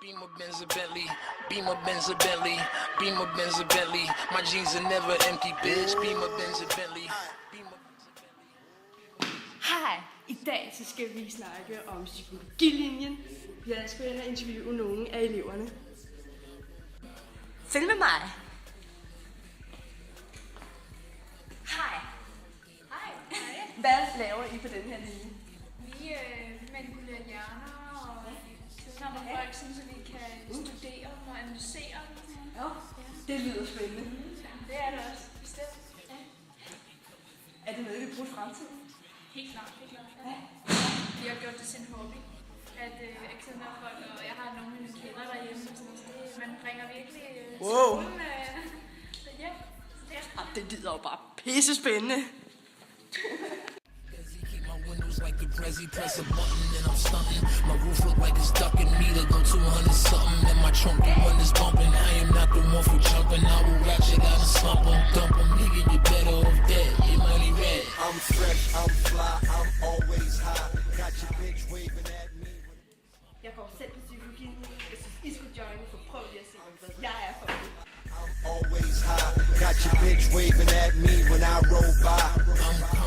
Beamer, Benz, a Bentley. Beamer, Benz, a Bentley. Beamer, Benz, a Bentley. My jeans are never empty, bitch. Beamer, Benz, a Bentley. Hej! I dag så skal vi snakke om psykologilinjen. Jeg skal ind og interviewe nogle af eleverne. Følg med mig. Hej. Hej. Hvad laver I på den her linje? Vi manipulerer hjerner og sammen med folk, sådan, så vi kan studere og analysere. Ja, det lyder spændende. Det er det også, bestemt. Ja. Er det noget, vi bruger i fremtiden? Helt klart, helt klart. Ja. Vi har gjort det til en hobby, at eksaminere folk, og jeg har nogle af mine kender derhjemme. Og sådan noget, så man bringer virkelig skolen hjem. Det lyder jo bare pisse spændende. Windows like the Prezi, press a button and I'm stunting. My roof look like it's ducking me to go 200 something. And my trunk the one that's bumping. I am not the one for jumping. I will ratchet out and slump 'em, dump 'em. Nigga, you better off dead. Your money red. I'm fresh, I'm fly, I'm always high. Got your bitch waving at me. Jeg går selv på psykologien. Jeg synes, I skulle joine, for prøv lige at se, hvad jeg er for det. I'm always high. Got your bitch waving at me when I roll by. I'm